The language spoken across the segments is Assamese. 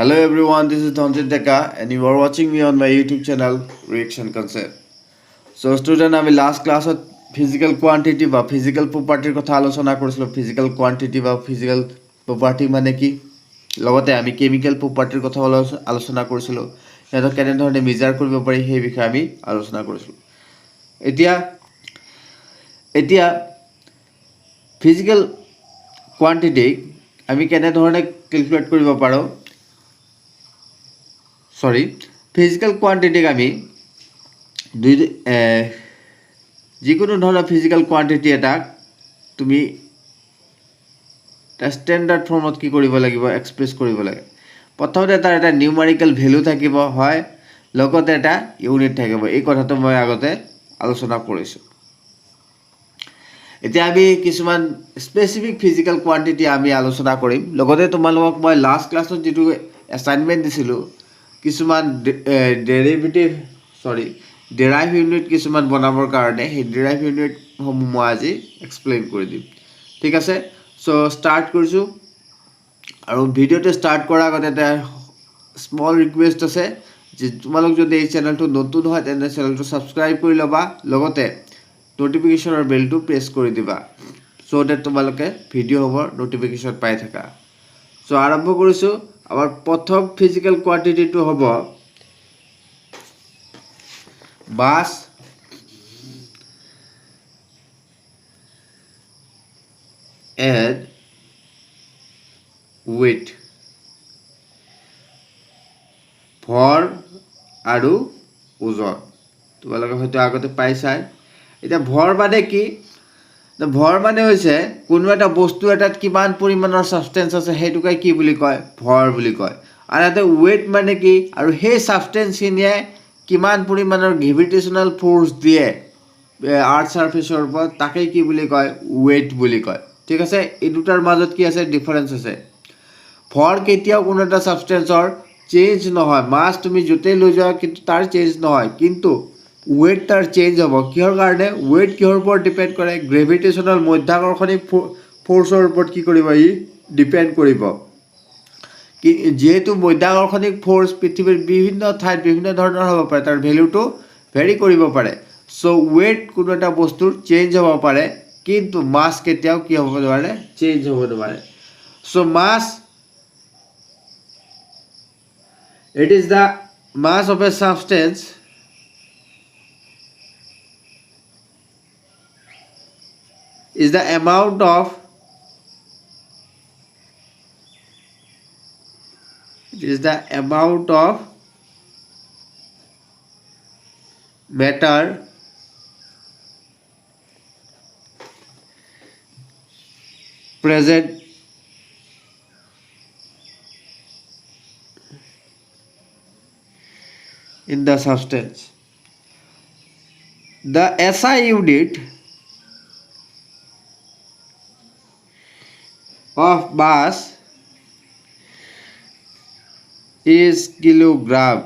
Hello everyone, this is Dhanjit Deka and you are watching me on my YouTube channel Reaction Concept. So student, আমি last class physical quantity বা physical property কথা আলোচনা কৰিছিলো. Physical quantity বা physical property মানে কি, লগতে আমি chemical property কথা আলোচনা কৰিছিলো. এটা কেনে ধৰণে মেজাৰ কৰিব পাৰি সেই বিষয়ে আমি আলোচনা কৰিছিলো. এতিয়া physical quantity আমি কেনে ধৰণে ক্যালকুলেট কৰিব পাৰো. ফিজিক্যাল কোয়ান্টিটিক আমি যিকোনো ধৰণৰ ফিজিক্যাল কোয়ান্টিটি এটা তুমি স্ট্যান্ডাৰ্ড ফৰ্মত কি কৰিব লাগিব, এক্সপ্ৰেছ কৰিব লাগে. প্ৰথমতে তাৰ এটা নিউমেৰিকেল ভ্যালু থাকিব, হয়, লগতে এটা ইউনিট থাকিব. এই কথাটো মই আগতে আলোচনা কৰিছো. এতিয়া আমি কিছুমান স্পেসিফিক ফিজিক্যাল কোয়ান্টিটি আমি আলোচনা কৰিম. লগতে তোমালোকক মই লাষ্ট ক্লাছত যেটো অ্যাসাইনমেন্ট দিছিলো, কিছুমান ডেৰাইভ ইউনিট কিছুমান বনাবৰ কাৰণে সেই ডেৰাইভ ইউনিট সমূহ মই আজি এক্সপ্লেইন কৰি দিম. ঠিক আছে, সো স্টাৰ্ট কৰিছো. আৰু ভিডিওটো স্টাৰ্ট কৰাৰ আগতে এটা স্মল ৰিকুৱেষ্ট আছে যে তোমালোক যদি এই চেনেলটো নতুন হয় তেন্তে চেনেলটো সাবস্ক্ৰাইব কৰি লবা, লগতে নোটিফিকেশনৰ বেলটো প্ৰেছ কৰি দিবা সো দ্যাট তোমালোকে ভিডিও হবৰ নোটিফিকেশন পাই থাকা. সো আৰম্ভ কৰিছো. আমাৰ প্ৰথম ফিজিক্যাল কোয়ান্টিটিটো হ'ব মাস and weight, ভৰ আৰু ওজন. তোমালোকে হয়তো আগতে পাইছাই. এটা ভৰ মানে কি, ভৰ মানে হৈছে কোনো এটা বস্তু এটাত কিমান পৰিমাণৰ সাবস্টেন্স আছে হেতুকাই কি বুলি কয়, ভৰ বুলি কয়. আৰু এটা ওয়েট মানে কি, আৰু সেই সাবস্টেন্সখিনিয়ে কিমান পৰিমাণৰ গ্ৰেভিটেশনাল ফোৰ্স দিয়ে আৰ্থ সাৰফেসৰ ওপৰত, তাকেই কি বুলি কয়, ওয়েট বুলি কয়. ঠিক আছে, এই দুটাৰ মাজত কি আছে, ডিফাৰেন্স আছে. ভৰ কেতিয়াও কোনো এটা সাবস্টেন্সৰ চেঞ্জ নহয়, মাস তুমি য'তেই লৈ যোৱা কিন্তু তাৰ চেঞ্জ নহয়, কিন্তু ওয়েট তাৰ চেঞ্জ হ'ব. কিহৰ কাৰণে, ওয়েট কিহৰ ওপৰত ডিপেন্ড কৰে, গ্ৰেভিটেশনাল মধ্যাকৰ্ষণিক ফোৰ্সৰ ওপৰত কি কৰিব, ই ডিপেন্ড কৰিব. যেহেতু মধ্যাকৰ্ষণিক ফোৰ্স পৃথিৱীৰ বিভিন্ন ঠাইত বিভিন্ন ধৰণৰ হ'ব পাৰে, তাৰ ভ্যালুটো ভেৰি কৰিব পাৰে. সো ওয়েট কোনো এটা বস্তুৰ চেঞ্জ হ'ব পাৰে, কিন্তু মাস কেতিয়াও কি হ'ব নোৱাৰে, চেঞ্জ হ'ব নোৱাৰে. So much, it is the mass of a substance is the amount of matter present in the substance. The SI unit of mass is kilogram.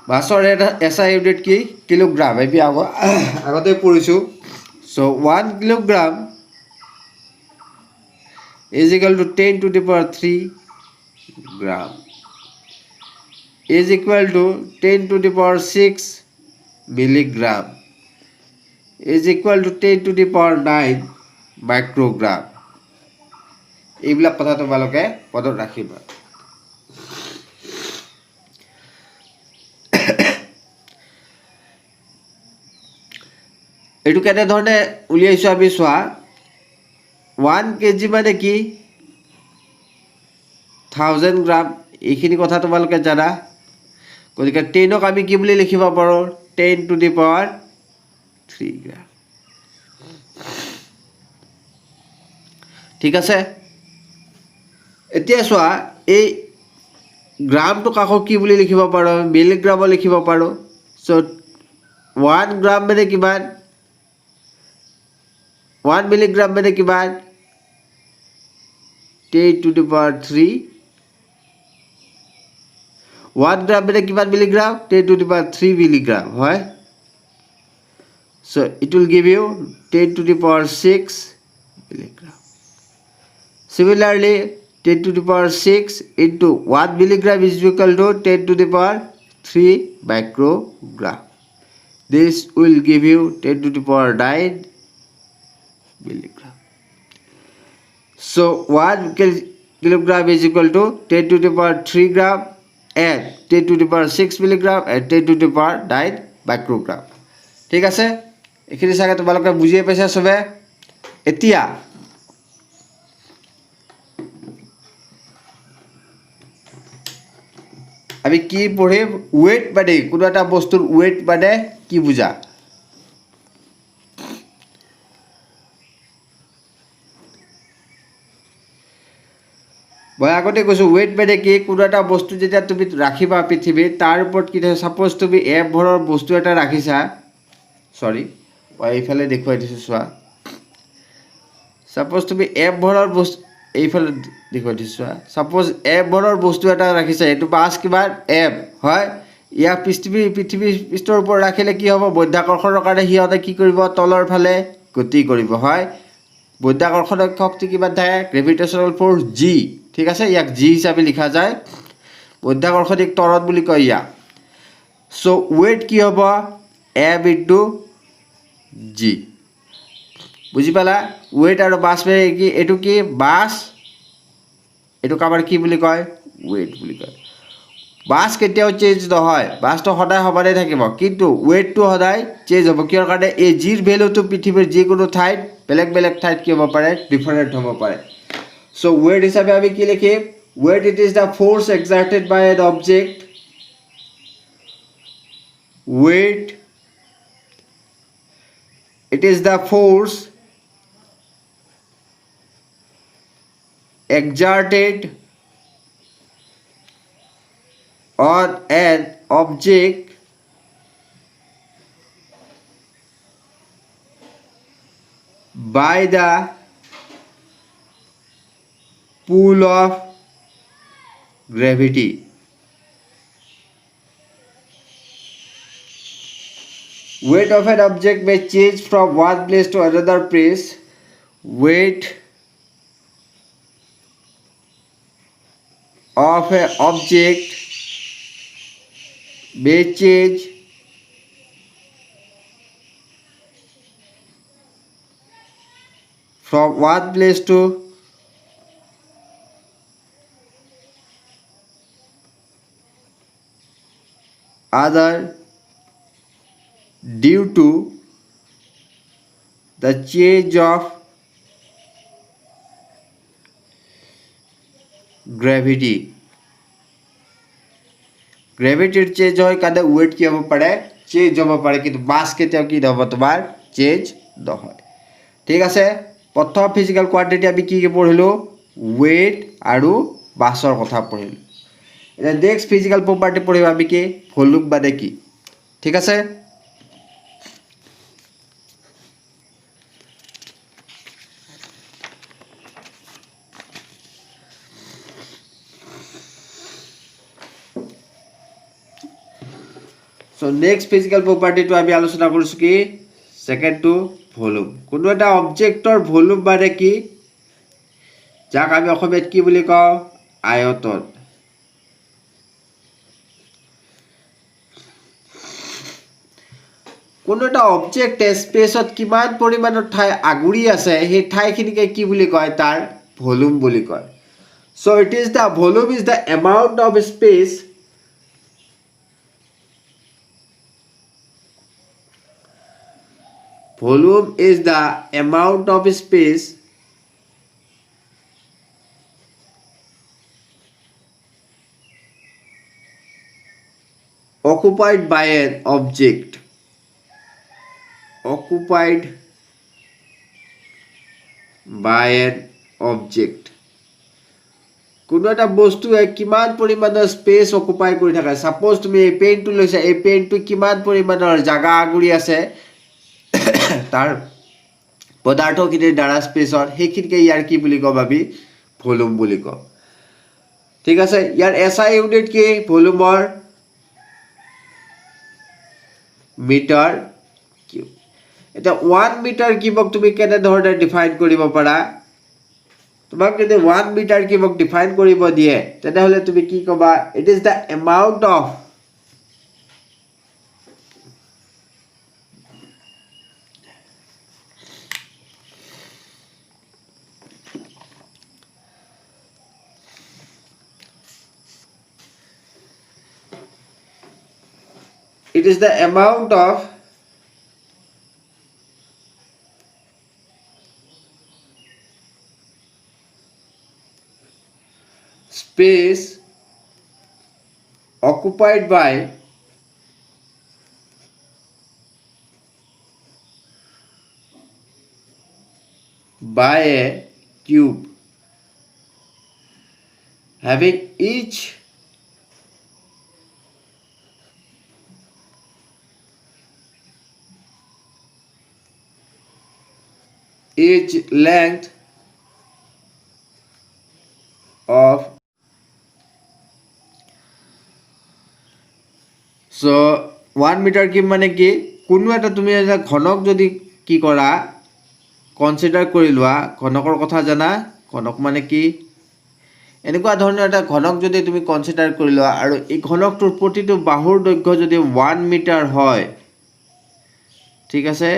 মাছৰ এটা SI ইউনিট কি, কিলোগ্ৰাম. আমি আগতে পঢ়িছো. So 1 kilogram is equal to 10 to the power 3 gram is equal to 10 to the power 6 milligram is equal to 10 to the power 9 microgram. এইবিলাক কথা তোমালোকে পদত ৰাখিবা. এটু কেনে ধৰণে উলিয়াইছো আমি চোৱা. 1 কেজি মানে কি, 1000 গ্রাম. এইখিনি কথা তোমালোকে জানা. গতিকে 10ক আমি কি বুলি লিখিব পাৰো, 10 to the power 3 গ্ৰাম. ঠিক আছে, এতিয়া চোৱা এই গ্ৰামটো কাকো কি বুলি লিখিব পাৰো, মিলিগ্ৰাম লিখিব পাৰো. সো 1 গ্রাম মানে কিমান, 1 মিলিগ্রাম মানে কিমান, 10 to the power 3. 1 গ্রাম মানে কিমান milligram, 10 to the power 3 milligram হয়. So it will give you 10 to the power 6 milligram. Similarly, 10 to the power 6 into 1 milligram is equal to 10 to the power 3 microgram. This will give you 10 to the power 9 milligram. So 1 kilogram is equal to 10 to the power 3 gram and 10 to the power 6 milligram and 10 to the power 9 microgram. ঠিক আছে, এইখিনি চাগে তোমালোকে বুজিয়ে পাইছা সবে। এতিয়া আমি কি পঢ়িম? ওয়েট মানে কোনো এটা বস্তুৰ ওয়েট মানে কি বুজা? মই আগতে কৈছো ওয়েট মানে কি? কোনো এটা বস্তু যেতিয়া তুমি ৰাখিবা পৃথিৱীত তাৰ ওপৰত কি থাকে? সাপোজ তুমি এক ভৰৰ বস্তু এটা ৰাখিছা, সৰি মই এইফালে দেখুৱাই দিছোঁ চোৱা। সাপোজ তুমি এক ভৰৰ বস্তু এইফালে দেখুৱাই দিছোঁ চোৱা। সাপোজ এক ভৰৰ বস্তু এটা ৰাখিছা, এইটো মাছ কিমান? এম হয়। ইয়াক পৃথিৱীৰ পৃষ্ঠৰ ওপৰত ৰাখিলে কি হ'ব? বৈধ্যাকৰ্ষণৰ কাৰণে সিহঁতে কি কৰিব? তলৰ ফালে গতি কৰিব হয়। বৈধ্যাকৰ্ষণৰ শক্তি কিমান থাকে? Gravitational force G. ঠিক আছে, ইয়াক জি হিচাপে লিখা যায়। বৈধ্যাকৰ্ষণিক ত্বৰণ বুলি কয় ইয়াক। চ' ৱেইট কি হ'ব? M into g. বুজি পালা? ৱেইট আৰু মাছ মানে কি? এইটো কি? মাছ, এইটোক আমাৰ কি বুলি কয়? ৱেইট বুলি কয়। মাছ কেতিয়াও চেঞ্জ নহয়, মাছটো সদায় সমানেই থাকিব, কিন্তু ৱেইটটো সদায় চেঞ্জ হ'ব। কিহৰ কাৰণে? এই জিৰ ভেলুটো পৃথিৱীৰ যিকোনো ঠাইত বেলেগ বেলেগ ঠাইত কি হ'ব পাৰে? ডিফাৰেণ্ট হ'ব পাৰে। চ' ৱেইট হিচাপে আমি কি লিখিম? Weight it is the force এক্সাৰ্টেড by an object. Weight it is the force exerted on an object by the pull of gravity. Weight of an object may change from one place to another place. Weight of an object may change from one place to other due to the change of gravity. গ্ৰেভিটিৰ চেঞ্জ হয় কাৰণে ৱেইট কি হ'ব পাৰে? চেঞ্জ হ'ব পাৰে, কিন্তু মাছ কেতিয়াও কি নহ'ব? তোমাৰ চেঞ্জ নহয়। ঠিক আছে, প্ৰথম ফিজিকেল কোৱান্টিটি আমি কি পঢ়িলোঁ? ৱেইট আৰু মাছৰ কথা পঢ়িলোঁ। এতিয়া নেক্সট ফিজিকেল প্ৰপাৰ্টি পঢ়িম আমি কি? ভলিউম মানে কি? ঠিক আছে। So next physical property to আমি আলোচনা কৰিছো কি? Second to volume. কোনো এটা অবজেক্টৰ ভলিউম মানে কি? যাক আমি অসমীয়াত কি বুলি কওঁ? আয়তন। কোনো এটা অবজেক্টে স্পেচত কিমান পৰিমাণৰ ঠাই আগুৰি আছে, সেই ঠাইখিনিকে কি বুলি কয়? তাৰ ভলিউম বুলি কয়। So it is the volume is the amount of space volume is the amount of space occupied by an object. Occupied by an object. কোনো এটা বস্তুৱে কিমান পৰিমাণৰ স্পেচ অকুপাই কৰি থাকে। সাপোজ তুমি এই পেনটো লৈছা, এই পেনটো কিমান পৰিমাণৰ জাগা আগুৰি আছে তাৰ পদাৰ্থখিনিৰ দ্বাৰা স্পেচৰ, সেইখিনিকে ইয়াৰ কি বুলি কওঁ? আমি ভলিউম বুলি কওঁ। ঠিক আছে, ইয়াৰ এসআই ইউনিট কি? ভলিউমৰ মিটাৰ কিউব। এতিয়া 1 মিটাৰ কিউবক তুমি কেনেধৰণে ডিফাইন কৰিব পাৰা? তোমাক যদি 1 মিটাৰ কিউবক ডিফাইন কৰিব দিয়ে তেনেহ'লে তুমি কি ক'বা? It is the amount of space occupied by a cube having each length of so 1 metre cube মানে কি? কোনো এটা তুমি এটা ঘনক যদি কি কৰা কনচিডাৰ কৰি লোৱা, ঘনকৰ কথা জানা, ঘনক মানে কি? এনেকুৱা ধৰণৰ এটা ঘনক যদি তুমি কনচিডাৰ কৰি লোৱা আৰু এই ঘনকটোৰ প্ৰতিটো বাহুৰ দৈৰ্ঘ্য যদি 1 মিটাৰ হয়, ঠিক আছে,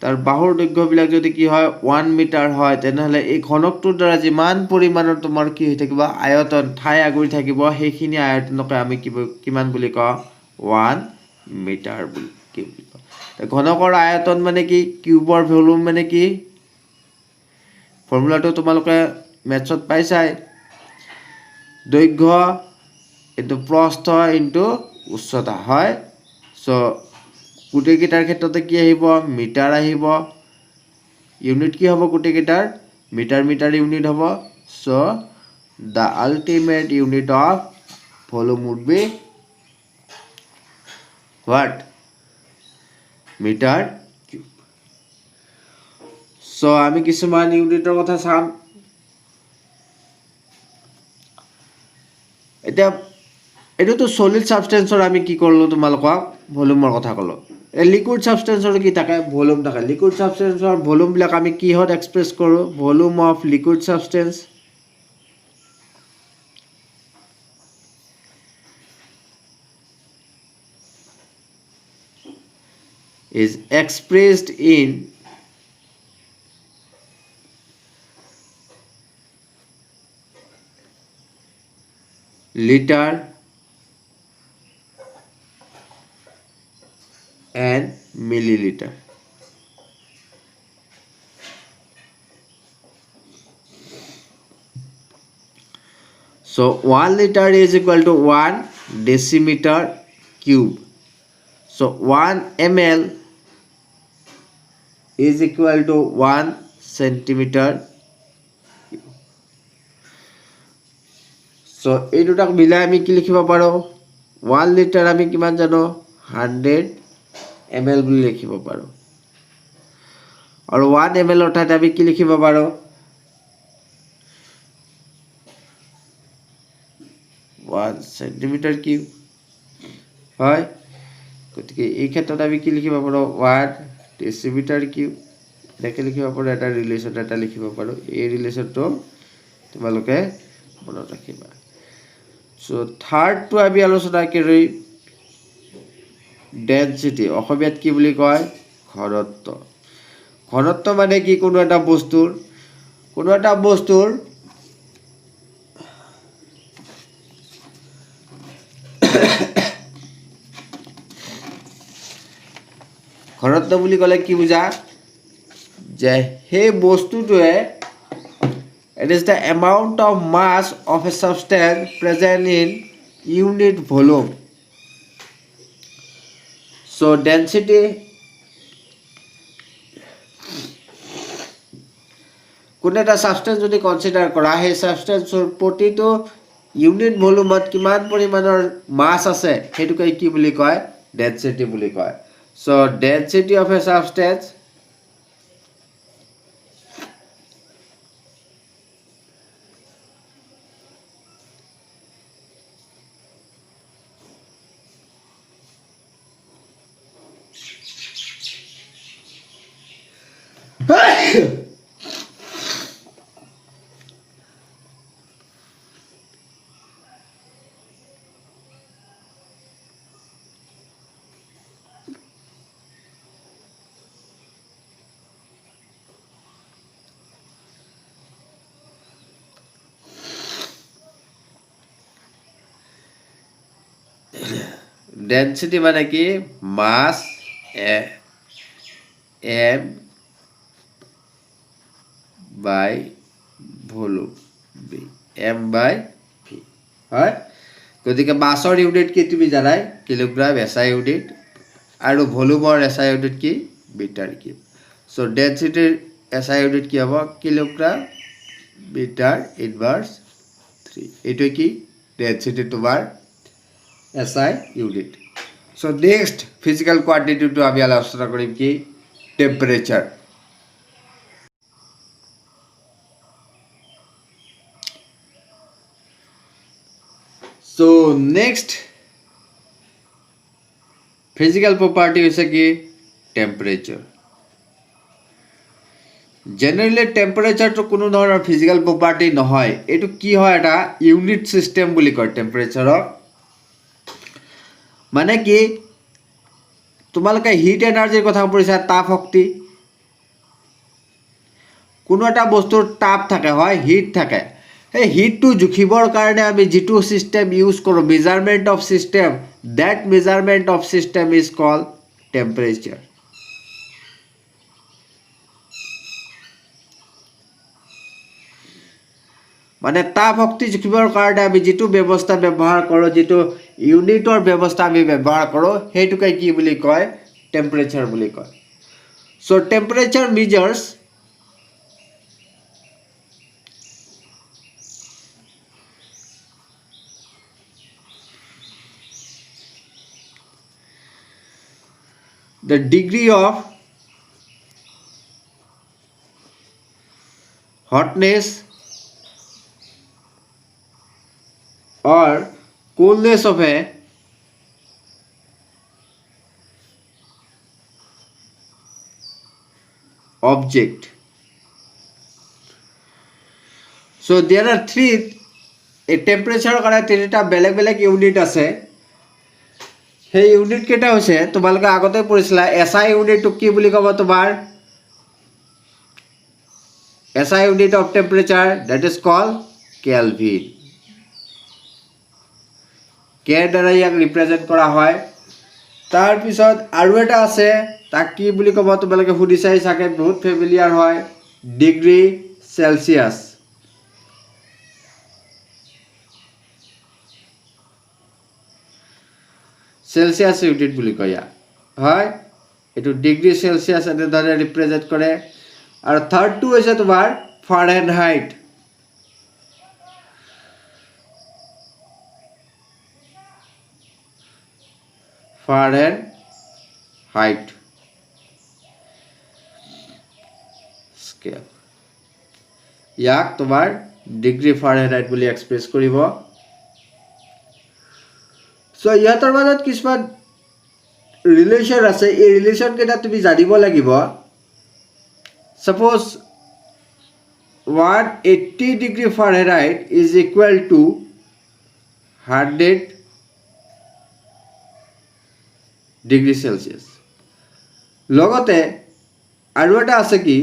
তাৰ বাহুৰ দৈৰ্ঘ্যবিলাক যদি কি হয় 1 মিটাৰ হয়, তেনেহ'লে এই ঘনকটোৰ দ্বাৰা যিমান পৰিমাণৰ তোমাৰ কি হৈ থাকিব আয়তন ঠাই আগুৰি থাকিব, সেইখিনি আয়তনকে আমি কিমান বুলি কওঁ? 1 মিটাৰ বুলি কওঁ। ঘনকৰ আয়তন মানে কি? কিউবৰ ভলিউম মানে কি? ফৰ্মুলাটো তোমালোকে মেথছত পাইছাই, দৈৰ্ঘ্য ইনটু প্ৰস্থ ইনটু উচ্চতা হয়। চ' গোটেইকেইটাৰ ক্ষেত্ৰতে কি আহিব? মিটাৰ আহিব। ইউনিট কি হ'ব গোটেইকেইটাৰ? মিটাৰ মিটাৰ ইউনিট হ'ব। So' the ultimate unit of volume would be what? Metre cube. So' আমি কিছুমান ইউনিটৰ কথা চাম। এতিয়া এইটোতো সলিড সাবষ্টেন্সৰ আমি কি কৰিলোঁ তোমালোকক ভলিউমৰ কথা ক'লোঁ। লিকুইড সাবষ্টেন্সৰ কি থাকে? ভলিউম থাকে। লিকুইড সাবষ্টেন্সৰ ভলিউমবিলাক আমি কিহত এক্সপ্ৰেছ কৰোঁ? Volume of liquid substance is expressed in liter and milliliter. So 1 liter is equal to 1 decimeter cube. So 1 ml is equal to 1 centimeter. So এই দুটাক মিলাই আমি কি লিখিব পাৰোঁ? 1 লিটাৰ আমি কিমান জানো? 100 ml বুলি লিখিব পাৰোঁ। আৰু 1 ml অৰ্থাৎ আমি কি লিখিব পাৰোঁ? 1 centimeter cube হয়। গতিকে এই ক্ষেত্ৰত আমি কি লিখিব পাৰোঁ? 1 decimeter cube এনেকৈ লিখিব পাৰোঁ। এটা ৰিলেশ্যন এটা লিখিব পাৰোঁ। এই ৰিলেশ্যনটো তোমালোকে মনত ৰাখিবা। চ' থাৰ্ডটো আমি আলোচনা কৰি ডেনচিটি, অসমীয়াত কি বুলি কয়? ঘনত্ব। ঘনত্ব মানে কি? কোনো এটা বস্তুৰ ঘনত্ব বুলি ক'লে কি বুজা? যে সেই বস্তুটোৱে it is the amount of mass of a substance present in unit volume. So density কোনো এটা সাবষ্টেন্স যদি কনসিডাৰ কৰা, সেই সাবষ্টেন্সৰ প্ৰতিটো ইউনিট ভলিউমত কিমান পৰিমাণৰ মাছ আছে সেইটোকে কি বুলি কয়? ডেনচিটি বুলি কয়। চ' ডেনচিটি অফ এ সাবষ্টেন্স ডেন্সিটি মানে কি মাস এম বাই ভলিউম বি এম বাই ভি হয় গতিকে মাছৰ ইউনিট কি তুমি জানাই কিলোগ্ৰাম এসআই ইউনিট আৰু ভলিউমৰ এসআই ইউনিট কি মিটাৰ কিউব সো ডেন্সিটিৰ এসআই ইউনিট কি হ'ব কিলোগ্ৰাম মিটাৰ ইনভাৰ্স 3 এইটো কি ডেন্সিটি তোমাৰ SI unit so next physical কোয়ান্টিটিটো আমি আলোচনা কৰিম কি temperature so next physical property হৈছে কি টেম্পাৰেচাৰ জেনাৰেলি টেম্পাৰেচাৰটো কোনো ধৰণৰ ফিজিক্যাল প্রপার্টি নহয় এটো কি হয় এটা ইউনিট সিস্টেম বুলি কয় টেম্পারেচারক মানে কি তোমালোকে হিট এনাৰ্জিৰ কথা পঢ়িছা তাপ শক্তি কোনো এটা বস্তুৰ তাপ থাকে হয় হিট থাকে এই হিটটো জুখিবৰ কাৰণে আমি যেটো সিস্টেম ইউজ কৰো measurement of system that measurement of system is called temperature মানে তাপ শক্তি জুখিবৰ কাৰণে আমি যেটো ব্যৱস্থা ব্যৱহাৰ কৰো যেটো ইউনিটৰ ব্যৱস্থা আমি ব্যৱহাৰ কৰো হেতুকে কি বুলি কয় টেম্পারেচার বুলি কয় so temperature measures the degree of hotness or coolness of a object. So there are three a temperature কাৰণে তিনিটা বেলেগ বেলেগ ইউনিট আছে সেই ইউনিট কেটা হৈছে তোমালোকে আগতে পঢ়িছিলা এসআই ইউনিট কি বুলি কব তোমাৰ SI unit of temperature that is called kelvin K দ্বাৰা ইয়াক ৰিপ্ৰেজেন্ট কৰা হয় তাৰ পিছত আৰু এটা আছে তাক কি বুলি কব তোমালোকে সুধিছাই চাগে বহুত ফেমিলিয়াৰ হয় ডিগ্ৰী সেলসিয়াস সেলসিয়াস ইউনিট বুলি কয় হয় এটো ডিগ্ৰী সেলসিয়াস এনে ধৰে ৰিপ্ৰেজেন্ট কৰে আৰু থাৰ্ডটো হৈছে তোমাৰ ফাৰেনহাইট স্কেল ইয়াক তোমাৰ ডিগ্ৰী ফাৰেনহাইট বুলি এক্সপ্ৰেছ কৰিব সো ইয়াতৰ মাজত কিছুমান ৰিলেশন আছে এই ৰিলেশন কেটা তুমি জানিব লাগিব suppose 180 degree Fahrenheit is equal to 100 degree Celsius লগতে আৰু এটা আছে কি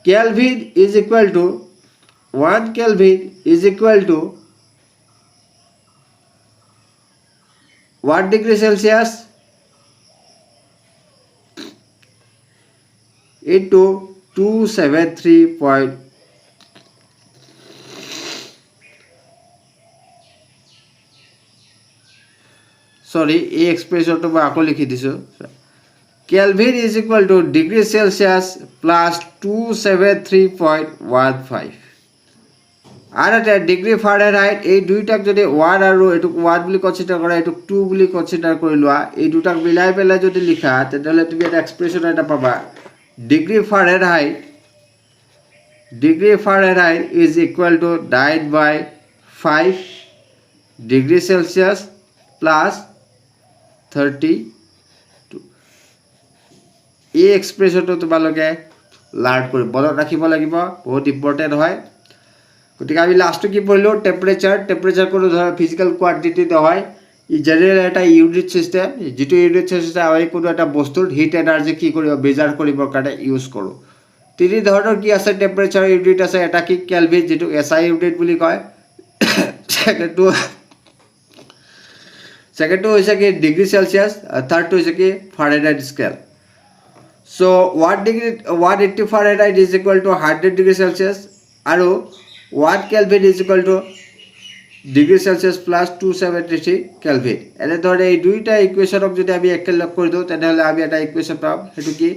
Kelvin is equal to 1 Kelvin is equal to 1 degree Celsius into 273. Sorry, এই এক্সপ্ৰেছনটো মই আকৌ লিখি দিছো Kelvin is equal to degree Celsius plus 273.15 আর এটা ডিগ্ৰী ফাৰেনহাইট এই দুইটাক যদি 1 আৰু এটুক 1 বুলি কনসিডাৰ কৰা এটুক 2 বুলি কনসিডাৰ কৰি লোৱা এই দুটাক মিলাই পেলাই যদি লিখা তেতিয়াহলে তুমি এটা এক্সপ্ৰেছন এটা পাবা degree Fahrenheit is equal to 9/5 degree Celsius plus 32 এই এক্সপ্ৰেছনটো তোমালোকে লাৰ্ন কৰি মনত ৰাখিব লাগিব বহুত ইম্পৰ্টেন্ট হয় গতিকে আমি লাস্টটো কি পঢ়িলো টেম্পাৰেচাৰ কোনো ধৰণৰ ফিজিক্যাল কোয়ান্টিটি নহয় ই জেনাৰেল এটা ইউনিট সিস্টেম যেটো ইউনিট সিস্টেম আমি কোনো এটা বস্তুৰ হিট এনাৰ্জি কি কৰিব মেজাৰ কৰিবৰ কাৰণে ইউজ কৰো তিনি ধৰণৰ কি আছে টেম্পারেচার ইউনিট আছে এটা কি কেলভিন যেটো এসআই ইউনিট বুলি কয় সেকেন্ডটো হৈছে কি ডিগ্ৰী সেলসিয়াছ থাৰ্ডটো হৈছে কি Fahrenheit scale so 180 Fahrenheit is equal to 100 degree Celsius আৰু 1 kelvin is equal to degree Celsius plus 273 kelvin এনেদৰে এই দুইটা ইকুৱেশ্যনক যদি আমি একেলগ কৰি দিওঁ তেনেহ'লে আমি এটা ইকুৱেশ্যন পাম সেইটো কি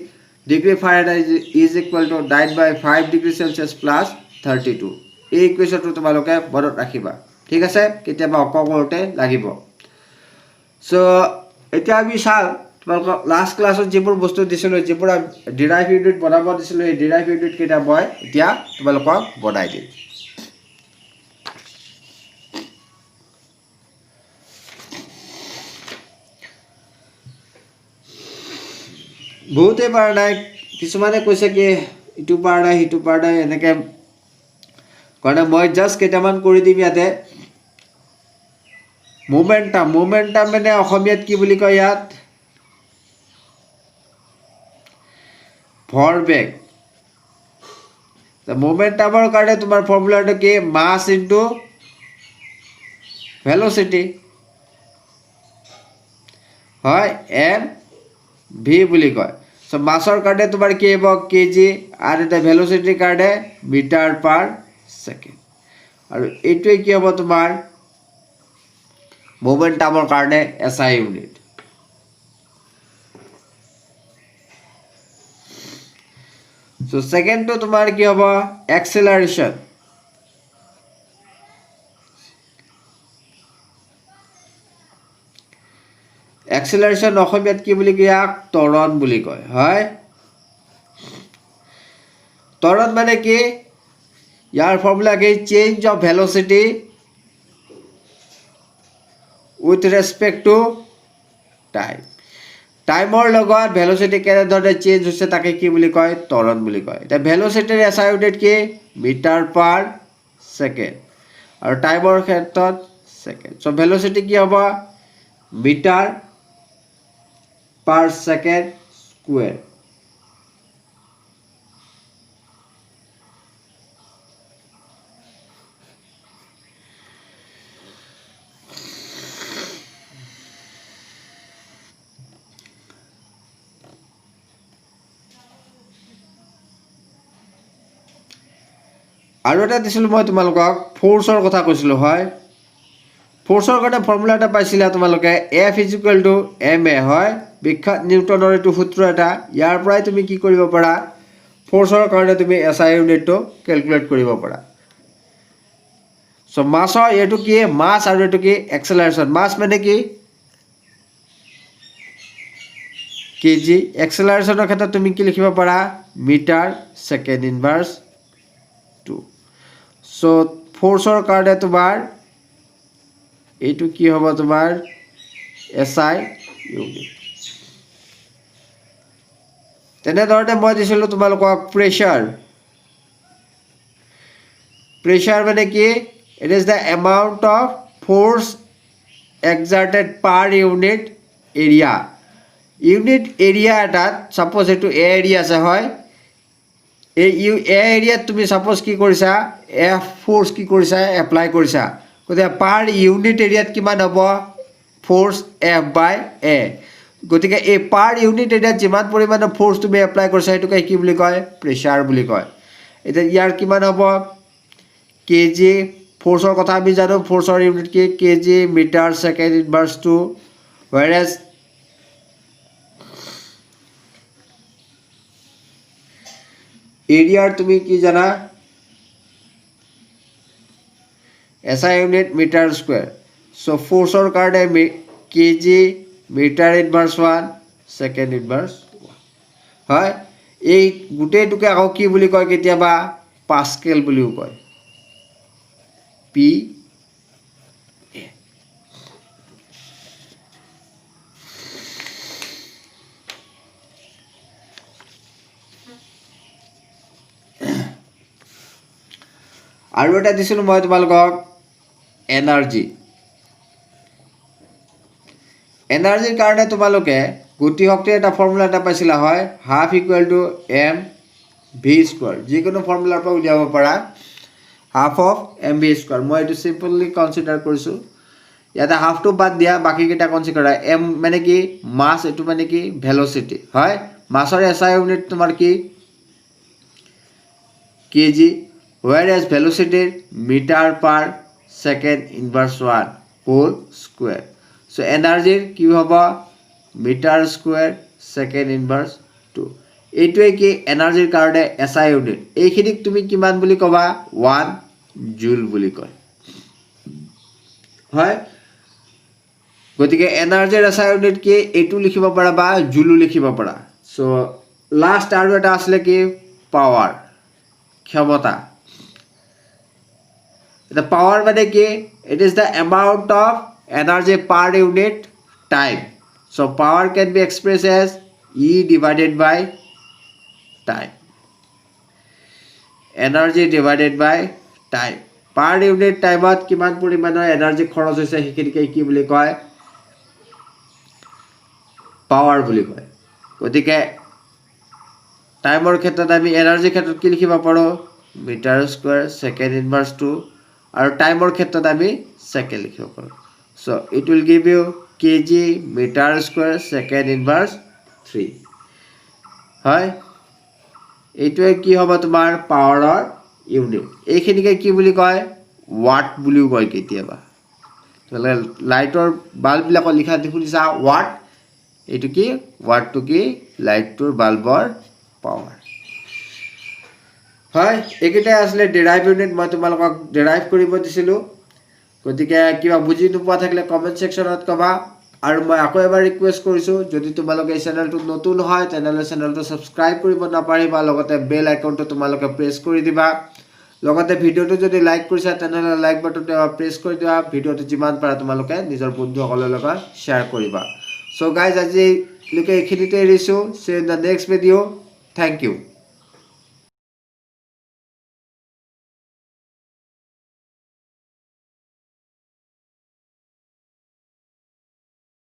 degree Fahrenheit is equal to 9/5 degree Celsius plus 32 এই ইকুৱেশ্যনটো তোমালোকে মনত ৰাখিবা ঠিক আছে কেতিয়াবা অংক কৰোঁতে লাগিব সো এতিয়া আমি চাওঁ তোমালোকক লাষ্ট ক্লাছত যিবোৰ বস্তু দিছিলোঁ যিবোৰ ডিৰাইভ ইউনিট বনাব দিছিলোঁ এই ডিৰাইভ ইউনিট কেইটা মই এতিয়া তোমালোকক বনাই দিম বহুতে পাৰা নাই কিছুমানে কৈছে কি ইটো পাৰা নাই সিটো পাৰা নাই এনেকৈ কাৰণে মই জাষ্ট কেইটামান কৰি দিম ইয়াতে মোমেন্টাম মানে অসমীয়াত কি বুলি কয় ইয়াত ভৰবেগ মোমেন্টামৰ কাৰণে তোমাৰ ফৰ্মুলাটো কি মাছ ইনটু ভেলোচিটি হয় এম ভি বুলি কয় সো মাছৰ কাৰণে তোমাৰ কি হ'ব কেজি আৰু এটা ভেলোচিটিৰ কাৰণে মিটাৰ পাৰ সেকেন্ড আৰু এইটোৱে কি হ'ব তোমাৰ মোমেন্টামৰ কাৰণে এসআই ইউনিট সো সেকেন্ডটো তোমাৰ কি হ'ব এক্সেলাৰেশন এক্সেলাৰেশন অসমীয়াত কি বুলি কয় ত্বৰণ বুলি কয় হয় ত্বৰণ মানে কি ইয়াৰ ফৰ্মুলা কি change of velocity with respect to time টাইমৰ লগত ভেলোচিটি কেনেদৰে চেঞ্জ হৈছে তাকে কি বুলি কয় ত্বৰণ বুলি কয় এটা ভেলোচিটিৰ এসআই ইউনিট কি মিটাৰ পাৰ সেকেন্ড আৰু টাইমৰ ক্ষেত্ৰত সেকেন্ড সো ভেলোচিটি কি হ'ব মিটাৰ পাৰ সেকেন্ড স্কয়াৰ আৰু এটা দিছিলোঁ মই তোমালোকক ফোৰ্সৰ কথা কৈছিলোঁ হয় ফোৰ্সৰ কাৰণে ফৰ্মুলা এটা পাইছিলা তোমালোকে F = ma হয় বিখ্যাত নিউটনৰ এইটো সূত্ৰ এটা ইয়াৰ পৰাই তুমি কি কৰিব পাৰা ফোৰ্সৰ কাৰণে তুমি এসআই ইউনিটটো ক্যালকুলেট কৰিব পাৰা সো মাছৰ এটো কি মাছ আৰু এটো কি এক্সেলাৰেশন মাছ মানে কি কেজি এক্সেলাৰেশনৰ ক্ষেত্ৰত তুমি কি লিখিব পাৰা মিটাৰ সেকেন্ড ইনভাৰ্স 2 সো ফোৰ্সৰ কাৰণে তোমাৰ এইটো কি হ'ব তোমাৰ এসআই ইউনিট তেনেদৰে মই দিছিলোঁ তোমালোকক প্ৰেসাৰ মানে কি it is the amount of force exerted per unit area এটাত সাপোজ এটো এৰিয়া আছে হয় এই এৰিয়াত তুমি সাপোজ কি কৰিছা এফ ফোৰ্স কি কৰিছা এপ্লাই কৰিছা গতে পাৰ ইউনিট এৰিয়াত কিমান হ'ব ফোৰ্স এফ বাই এ গতিকে এই পাৰ ইউনিট এৰিয়াত যিমান পৰিমাণৰ ফোৰ্স তুমি এপ্লাই কৰিছা এটোকে কি বুলি কয় প্ৰেসাৰ বুলি কয় এটা ইয়াৰ কিমান হ'ব কেজি ফোৰ্সৰ কথা আমি জানো ফোৰ্সৰ ইউনিট কি KG metre second inverse 2 whereas এৰিয়াৰ তুমি কি জানা SI unit metre square so ফোৰ্সৰ কাৰণে KG metre inverse 1 second inverse 1 হয় এই গুটেটোকে আকৌ কি বুলি কয় কেতিয়াবা পাস্কেল বুলিও কয় পি আৰু এটা দিছিলোঁ মই তোমালোকক এনাৰ্জিৰ কাৰণে তোমালোকে গতি শক্তিৰ এটা ফৰ্মুলা এটা পাইছিলা হয় half equal to m v square যিকোনো ফৰ্মুলাৰ পৰা উলিয়াব পাৰা half of m v square মই এইটো সিম্পলি কনসিডাৰ কৰিছোঁ ইয়াতে হাফটো বাদ দিয়া বাকীকেইটা কনচিডাৰ কৰা এম মানে কি মাছ এইটো মানে কি ভেলোচিটি হয় মাছৰ এসআই ইউনিট তোমাৰ কি KG whereas velocity meter per second inverse 1 whole square so energy কি হ'ব meter square second inverse 2 এইটোৱে কি এনাৰ্জিৰ কাৰণে এসআই ইউনিট এইখিনিক তুমি কিমান বুলি কবা 1 জুল বুলি কয় হয় গতিকে এনাৰ্জিৰ এসআই ইউনিট কি এইটো লিখিব পাৰা বা জুলু লিখিব পাৰা সো লাষ্ট আৰু এটা আসলে কি পাৱাৰ ক্ষমতা the power মানে কি it is the amount of energy per unit time so power can be expressed as E divided by time energy divided by time per unit time at কিমান পৰিমাণৰ এনাৰ্জি খৰচ হৈছে সেইখিনিকে কি বুলি কয় পাৱাৰ বুলি কয় গতিকে টাইমৰ ক্ষেত্ৰত আমি এনাৰ্জি ক্ষেত্ৰত কি লিখিব পাৰো মিটাৰ স্কয়াৰ সেকেন্ড ইনভাৰ্স 2 আৰু টাইমৰ ক্ষেত্ৰত আমি সেকেন্ড লিখিব পাৰো so it will give you KG metre square second inverse 3 হয় এইটোৱে কি হ'ব তোমাৰ পাৱাৰৰ ইউনিট এইখিনিকে কি বুলি কয় ওয়াট বুলিও কয় কেতিয়াবা তাহলে লাইটৰ বাল্ব বিলাকৰ লিখা শুনিছা ওয়াট এইটো কি ওয়াটটো কি লাইটৰ বাল্বৰ পাৱাৰ হয় একেটা আসলে ডেৰাইভ ইউনিট মই তোমালোকক ডেৰাইভ কৰিব দিছিলো গতিকে কিবা বুজি নোপোৱা থাকিলে কমেন্ট সেকশনত কবা আৰু মই আকৌ এবাৰ ৰিকুৱেষ্ট কৰিছো যদি তোমালোকে এই চেনেলটো নতুন হয় তেনেহলে চেনেলটো সাবস্ক্ৰাইব কৰিব নাপাৰিবা লগতে বেল আইকনটো তোমালোকে প্ৰেছ কৰি দিবা লগতে ভিডিওটো যদি লাইক কৰিছা তেনেহলে লাইক বাটনটো প্ৰেছ কৰি দিবা ভিডিওটো যিমান পাৰা তোমালোকে নিজৰ বন্ধুসকলৰ লগত শ্বেয়াৰ কৰিবা সো গাইজ আজি লৈকে এইখিনিতে এৰিছো see in the next video thank U